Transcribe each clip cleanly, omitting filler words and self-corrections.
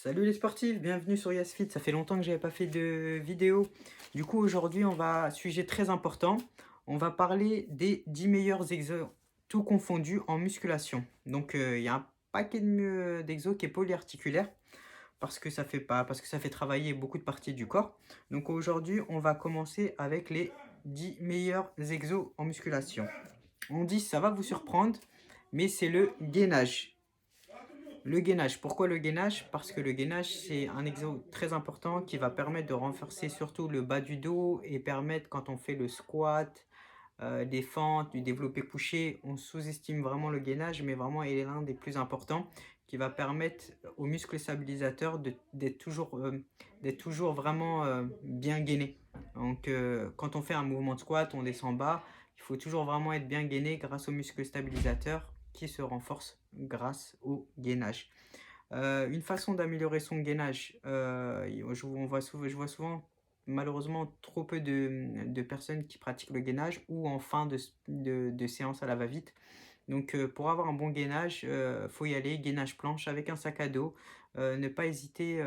Salut les sportifs, bienvenue sur YesFit. Ça fait longtemps que j'avais pas fait de vidéo. Du coup, aujourd'hui, sujet très important. On va parler des 10 meilleurs exos, tout confondu en musculation. Donc, il y a un paquet d'exos qui est polyarticulaire parce que ça fait travailler beaucoup de parties du corps. Donc, aujourd'hui, on va commencer avec les 10 meilleurs exos en musculation. On dit, ça va vous surprendre, mais c'est le gainage. Le gainage, pourquoi le gainage? Parce que le gainage, c'est un exo très important qui va permettre de renforcer surtout le bas du dos et permettre quand on fait le squat, des fentes, du développé couché, on sous-estime vraiment le gainage, mais vraiment il est l'un des plus importants qui va permettre aux muscles stabilisateurs d'être toujours vraiment bien gainés. Donc quand on fait un mouvement de squat, on descend bas, il faut toujours vraiment être bien gainé grâce aux muscles stabilisateurs qui se renforcent grâce au gainage. Une façon d'améliorer son gainage, je vois souvent malheureusement trop peu de personnes qui pratiquent le gainage ou en fin de séance à la va-vite. Donc pour avoir un bon gainage, faut y aller, gainage planche avec un sac à dos. Ne pas hésiter,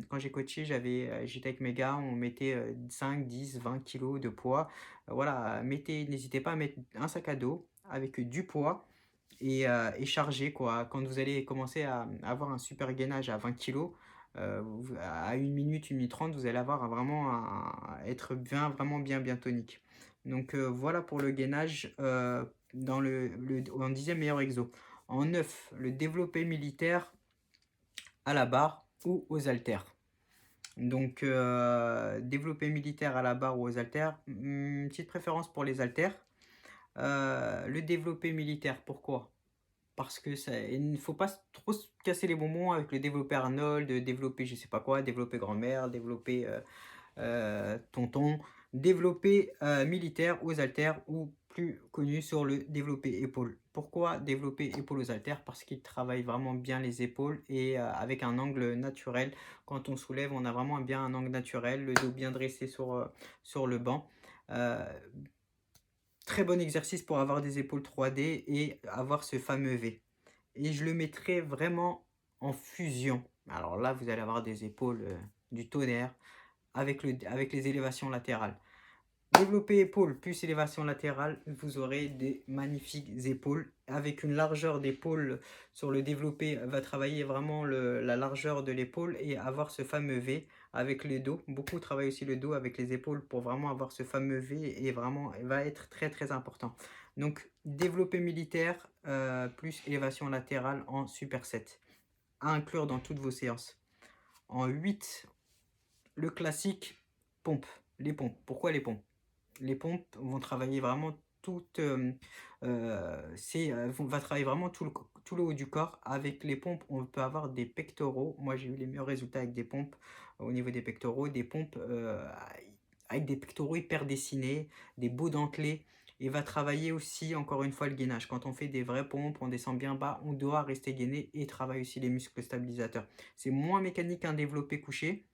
quand j'ai coaché, j'étais avec mes gars, on mettait, 5, 10, 20 kilogrammes de poids. Voilà, n'hésitez pas à mettre un sac à dos avec du poids et chargé quoi. Quand vous allez commencer à avoir un super gainage à 20 kilos, à 1 minute 30, vous allez avoir être vraiment bien tonique. Donc voilà pour le gainage, en 10e meilleur exo. En 9, le développé militaire à la barre ou aux haltères. Donc développé militaire à la barre ou aux haltères, petite préférence pour les haltères. Le développé militaire, pourquoi? Parce que ça il ne faut pas trop se casser les bonbons avec le développé Arnold, développé je sais pas quoi, développé grand-mère, développé, tonton, développé, militaire aux haltères ou plus connu sur le développé épaule. Pourquoi développé épaule aux haltères? Parce qu'il travaille vraiment bien les épaules et avec un angle naturel. Quand on soulève, on a vraiment bien un angle naturel, le dos bien dressé sur le banc. Heu, Très bon exercice pour avoir des épaules 3D et avoir ce fameux V. Et je le mettrai vraiment en fusion. Alors là, vous allez avoir des épaules, du tonnerre avec les élévations latérales. Développer épaules plus élévation latérale, vous aurez des magnifiques épaules. Avec une largeur d'épaule sur le développé, va travailler vraiment la largeur de l'épaule et avoir ce fameux V avec le dos. Beaucoup travaillent aussi le dos avec les épaules pour vraiment avoir ce fameux V et vraiment, il va être très important. Donc, développé militaire plus élévation latérale en superset à inclure dans toutes vos séances. En 8, le classique pompe, les pompes. Pourquoi les pompes? Les pompes vont travailler vraiment va travailler vraiment tout le haut du corps. Avec les pompes, on peut avoir des pectoraux. Moi, j'ai eu les meilleurs résultats avec des pompes au niveau des pectoraux, des pompes avec des pectoraux hyper dessinés, des beaux dentelés. Et va travailler aussi, encore une fois, le gainage. Quand on fait des vraies pompes, on descend bien bas, on doit rester gainé et travaille aussi les muscles stabilisateurs. C'est moins mécanique qu'un développé couché,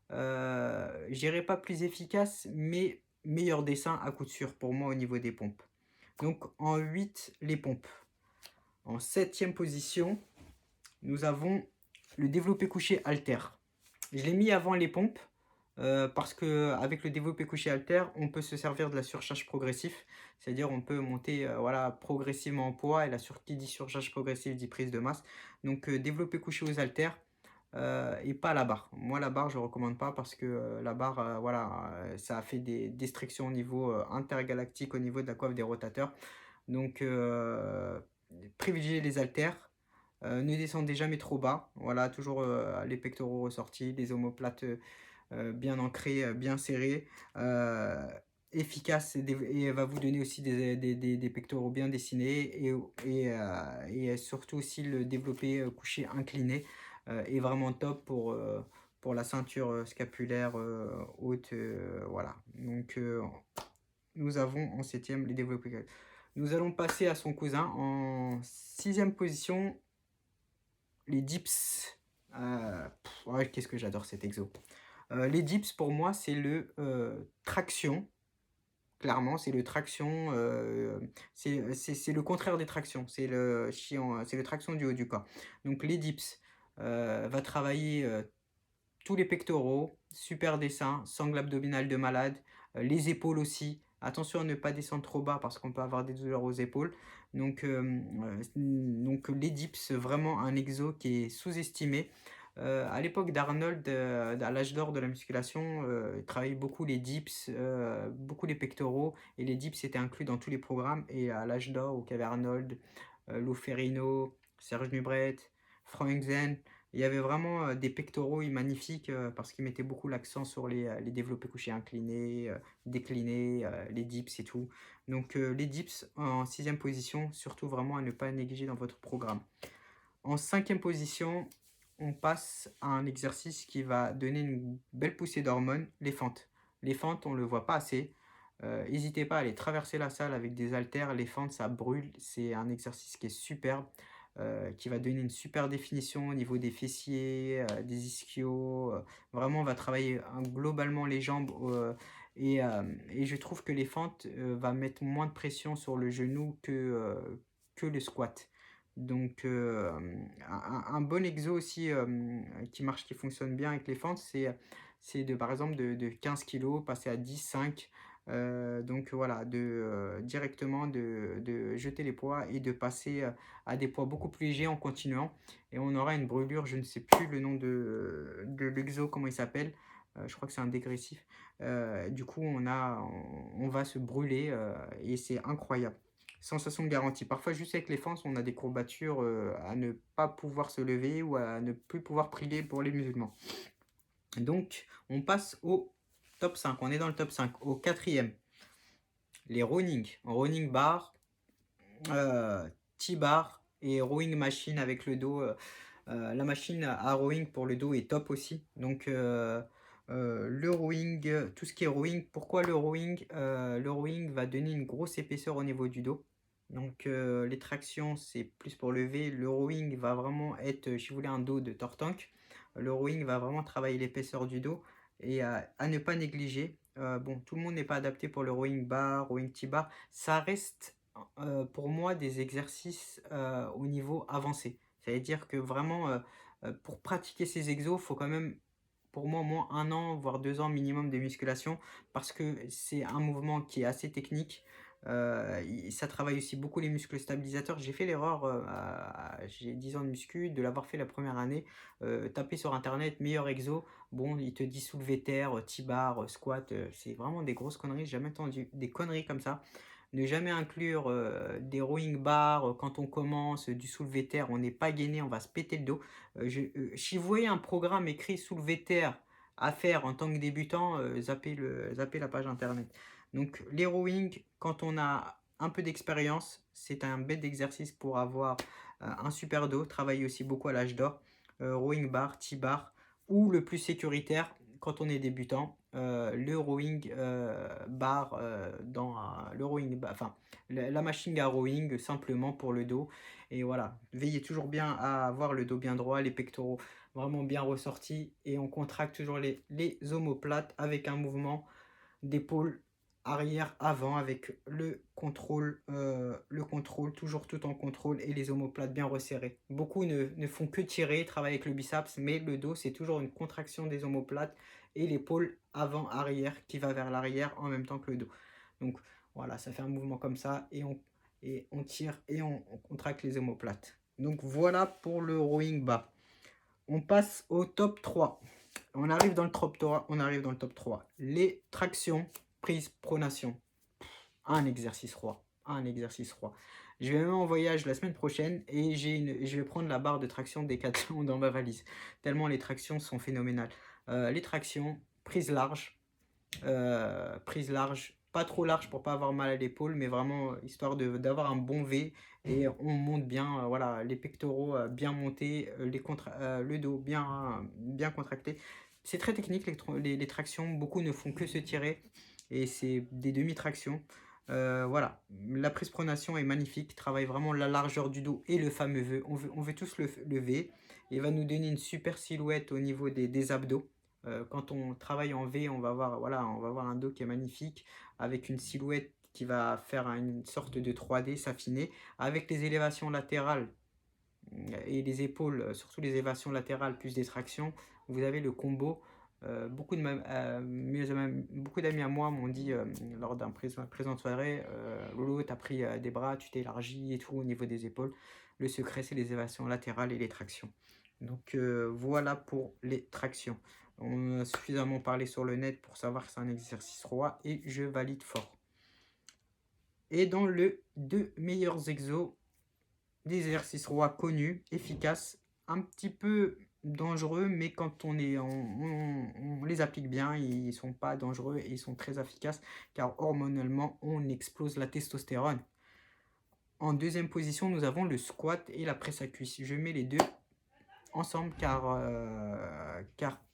je dirais pas plus efficace, mais meilleur dessin à coup de sûr pour moi au niveau des pompes. Donc en 8, les pompes. En septième position, nous avons le développé couché halter. Je l'ai mis avant les pompes parce que avec le développé couché halter, on peut se servir de la surcharge progressif, c'est-à-dire on peut monter voilà, progressivement en poids et qui dit surcharge progressive dit prise de masse. Donc développé couché aux haltères, et pas la barre. Moi, la barre, je recommande pas parce que la barre, voilà, ça a fait des destructions au niveau intergalactique, au niveau de la coiffe des rotateurs. Donc, privilégiez les haltères. Ne descendez jamais trop bas. Voilà, toujours les pectoraux ressortis, les omoplates bien ancrées, bien serrées. Efficace et va vous donner aussi des pectoraux bien dessinés et surtout aussi le développé couché incliné est vraiment top pour la ceinture scapulaire haute. Voilà. Donc, nous avons en septième les développés. Nous allons passer à son cousin en sixième position, les dips. Ouais, qu'est-ce que j'adore cet exo. Les dips, pour moi, c'est le traction. Clairement, c'est le traction, c'est le contraire des tractions, c'est le traction du haut du corps. Donc les dips, va travailler tous les pectoraux, super dessin, sangle abdominale de malade, les épaules aussi. Attention à ne pas descendre trop bas parce qu'on peut avoir des douleurs aux épaules. Donc les dips, vraiment un exo qui est sous-estimé. À l'époque d'Arnold, à l'âge d'or de la musculation, il travaillait beaucoup les dips, beaucoup les pectoraux, et les dips étaient inclus dans tous les programmes. Et à l'âge d'or, où il y avait Arnold, Lou Ferrigno, Serge Nubret, Frank Zen, il y avait vraiment des pectoraux magnifiques parce qu'ils mettaient beaucoup l'accent sur les développés couchés inclinés, déclinés, les dips et tout. Donc les dips en sixième position, surtout vraiment à ne pas négliger dans votre programme. En cinquième position, on passe à un exercice qui va donner une belle poussée d'hormones, les fentes. Les fentes, on ne le voit pas assez. N'hésitez pas à aller traverser la salle avec des haltères. Les fentes, ça brûle. C'est un exercice qui est superbe, qui va donner une super définition au niveau des fessiers, des ischios. Vraiment, on va travailler globalement les jambes. Et je trouve que les fentes va mettre moins de pression sur le genou que le squat. Donc, un bon exo aussi qui marche, qui fonctionne bien avec les fentes, c'est par exemple de 15 kilos, passer à 10, 5. Donc voilà, directement de jeter les poids et de passer à des poids beaucoup plus légers en continuant. Et on aura une brûlure, je ne sais plus le nom de l'exo, comment il s'appelle. Je crois que c'est un dégressif. Du coup, on va se brûler et c'est incroyable. Sensation de garantie. Parfois, juste avec les fentes, on a des courbatures à ne pas pouvoir se lever ou à ne plus pouvoir prier pour les musulmans. Donc, on passe au top 5. On est dans le top 5. Au quatrième, les rowing bar, T-bar et rowing machine avec le dos. La machine à rowing pour le dos est top aussi. Donc, le rowing, tout ce qui est rowing, pourquoi le rowing? Le rowing va donner une grosse épaisseur au niveau du dos. Donc, les tractions, c'est plus pour lever. Le rowing va vraiment être, si vous voulez, un dos de tortank. Le rowing va vraiment travailler l'épaisseur du dos et à ne pas négliger. Bon, tout le monde n'est pas adapté pour le rowing bar, rowing T-bar. Ça reste pour moi des exercices au niveau avancé. Ça veut dire que vraiment, pour pratiquer ces exos, il faut quand même, pour moi, au moins 1 an, voire 2 ans minimum de musculation, parce que c'est un mouvement qui est assez technique. Ça travaille aussi beaucoup les muscles stabilisateurs. J'ai fait l'erreur, j'ai 10 ans de muscu, de l'avoir fait la première année. Taper sur internet, meilleur exo. Bon, il te dit soulevé terre, T-bar, squat. C'est vraiment des grosses conneries. J'ai jamais entendu des conneries comme ça. Ne jamais inclure des rowing bars quand on commence, du soulevé terre, on n'est pas gainé, on va se péter le dos. Si vous voyez un programme écrit soulevé terre à faire en tant que débutant, zappez la page internet. Donc les rowing, quand on a un peu d'expérience, c'est un bête d'exercice pour avoir un super dos. Travailler aussi beaucoup à l'âge d'or. Rowing bar, T-bar, ou le plus sécuritaire quand on est débutant, le rowing bar le rowing enfin la machine à rowing simplement pour le dos. Et voilà, veillez toujours bien à avoir le dos bien droit, les pectoraux vraiment bien ressortis, et on contracte toujours les omoplates avec un mouvement d'épaule arrière avant avec le contrôle, toujours tout en contrôle, et les omoplates bien resserrées. Beaucoup ne font que tirer, travailler avec le biceps, mais le dos, c'est toujours une contraction des omoplates et l'épaule avant-arrière qui va vers l'arrière en même temps que le dos. Donc voilà, ça fait un mouvement comme ça, et on tire et on contracte les omoplates. Donc voilà pour le rowing bas. On passe au top 3. On arrive dans le top 3. Les tractions, prise, pronation. Un exercice roi. Je vais même en voyage la semaine prochaine et je vais prendre la barre de traction Decathlon dans ma valise. Tellement les tractions sont phénoménales. Les tractions, prise large, pas trop large pour pas avoir mal à l'épaule, mais vraiment histoire d'avoir un bon V, et on monte bien, voilà, les pectoraux bien montés, le dos bien contracté. C'est très technique les tractions, beaucoup ne font que se tirer et c'est des demi-tractions. Voilà, la prise pronation est magnifique, travaille vraiment la largeur du dos et le fameux V. On veut tous le V, et va nous donner une super silhouette au niveau des abdos. Quand on travaille en V, on va voir, voilà, on va voir un dos qui est magnifique, avec une silhouette qui va faire une sorte de 3D, s'affiner, avec les élévations latérales. et les épaules, surtout les élévations latérales plus des tractions, vous avez le combo. Beaucoup d'amis à moi m'ont dit lors d'un présent de soirée, Lolo, tu as pris des bras, tu t'es élargi et tout au niveau des épaules. Le secret, c'est les élévations latérales et les tractions. Donc voilà pour les tractions. On a suffisamment parlé sur le net pour savoir que c'est un exercice roi et je valide fort. Et dans le 2 meilleurs exos, des exercices rois connus, efficaces, un petit peu dangereux, mais quand on les applique bien, ils ne sont pas dangereux et ils sont très efficaces, car hormonalement, on explose la testostérone. En deuxième position, nous avons le squat et la presse à cuisse. Je mets les deux ensemble car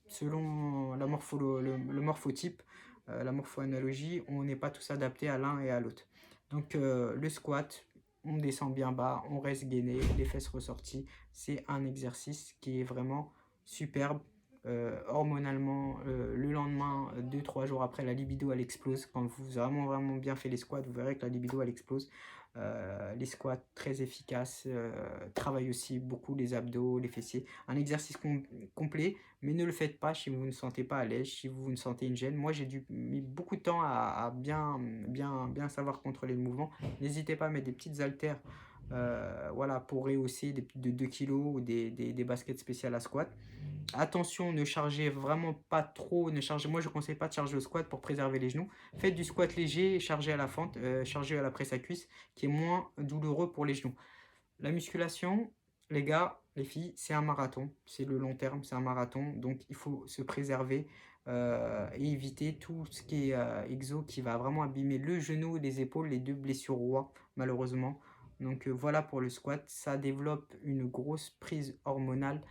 selon la le morphotype, la morpho-analogie, on n'est pas tous adaptés à l'un et à l'autre. Donc le squat, on descend bien bas, on reste gainé, les fesses ressorties. C'est un exercice qui est vraiment superbe. Hormonalement, le lendemain, 2-3 jours après, la libido elle explose. Quand vous avez vraiment bien fait les squats, vous verrez que la libido elle explose. Les squats très efficaces, travaillent aussi beaucoup les abdos, les fessiers. Un exercice complet, mais ne le faites pas si vous ne sentez pas à l'aise, si vous ne sentez une gêne. Moi, j'ai mis beaucoup de temps à bien savoir contrôler le mouvement. N'hésitez pas à mettre des petites haltères, voilà, pour rehausser de 2 kg ou des baskets spéciales à squat. Attention, ne chargez vraiment pas trop. Moi, je ne conseille pas de charger au squat pour préserver les genoux. Faites du squat léger et chargé à la fente, chargé à la presse à cuisse, qui est moins douloureux pour les genoux. La musculation, les gars, les filles, c'est un marathon. C'est le long terme, c'est un marathon. Donc, il faut se préserver et éviter tout ce qui est exo qui va vraiment abîmer le genou et les épaules, les deux blessures rois, malheureusement. Donc, voilà pour le squat. Ça développe une grosse prise hormonale.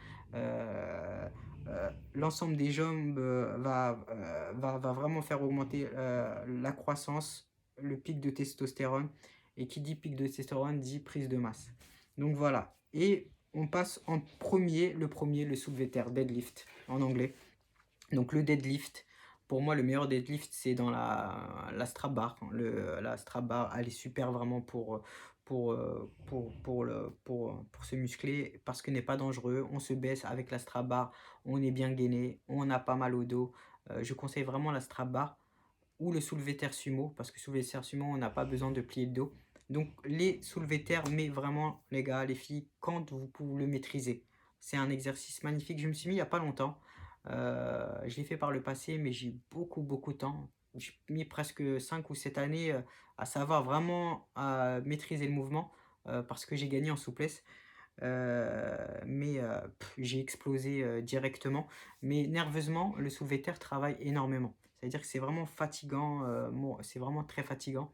L'ensemble des jambes va vraiment faire augmenter la croissance, le pic de testostérone. Et qui dit pic de testostérone dit prise de masse. Donc voilà. Et on passe en premier, le soulevé terre, deadlift en anglais. Donc le deadlift, pour moi le meilleur deadlift c'est dans la strap bar. La strap bar elle est super vraiment pour se muscler parce que n'est pas dangereux. On se baisse avec la strap bar, on est bien gainé, on n'a pas mal au dos. Je conseille vraiment la strap bar ou le soulevé terre sumo parce que soulevé terre sumo on n'a pas besoin de plier le dos. Donc les soulevés terre, mais vraiment les gars, les filles, quand vous pouvez le maîtriser. C'est un exercice magnifique. Je me suis mis il n'y a pas longtemps. Je l'ai fait par le passé, mais j'ai beaucoup de temps. J'ai mis presque 5 ou 7 années à savoir vraiment maîtriser le mouvement parce que j'ai gagné en souplesse. J'ai explosé directement. Mais nerveusement, le soulevé terre travaille énormément. C'est-à-dire que c'est vraiment fatigant, c'est vraiment très fatigant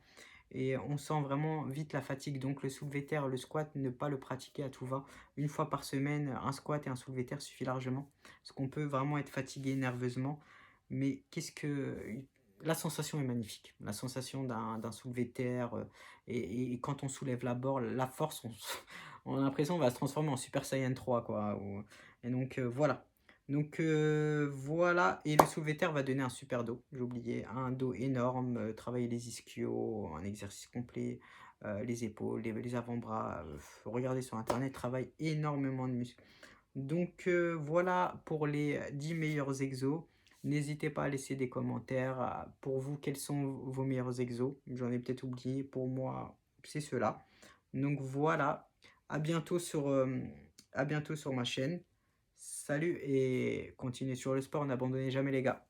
et on sent vraiment vite la fatigue. Donc le soulevé terre, le squat, ne pas le pratiquer à tout va. Une fois par semaine, un squat et un soulevé terre suffit largement. Parce qu'on peut vraiment être fatigué nerveusement. Mais la sensation est magnifique. La sensation d'un soulevé terre et quand on soulève la barre, la force, on a l'impression qu'on va se transformer en Super Saiyan 3 quoi. Et donc voilà. Donc voilà, et le soulevé terre va donner un super dos, j'ai oublié, un dos énorme, travailler les ischios, un exercice complet, les épaules, les avant-bras, regardez sur internet, travaille énormément de muscles. Donc voilà pour les 10 meilleurs exos. N'hésitez pas à laisser des commentaires. Pour vous, quels sont vos meilleurs exos? J'en ai peut-être oublié. Pour moi, c'est ceux-là. Donc voilà. À bientôt à bientôt sur ma chaîne. Salut et continuez sur le sport. N'abandonnez jamais les gars.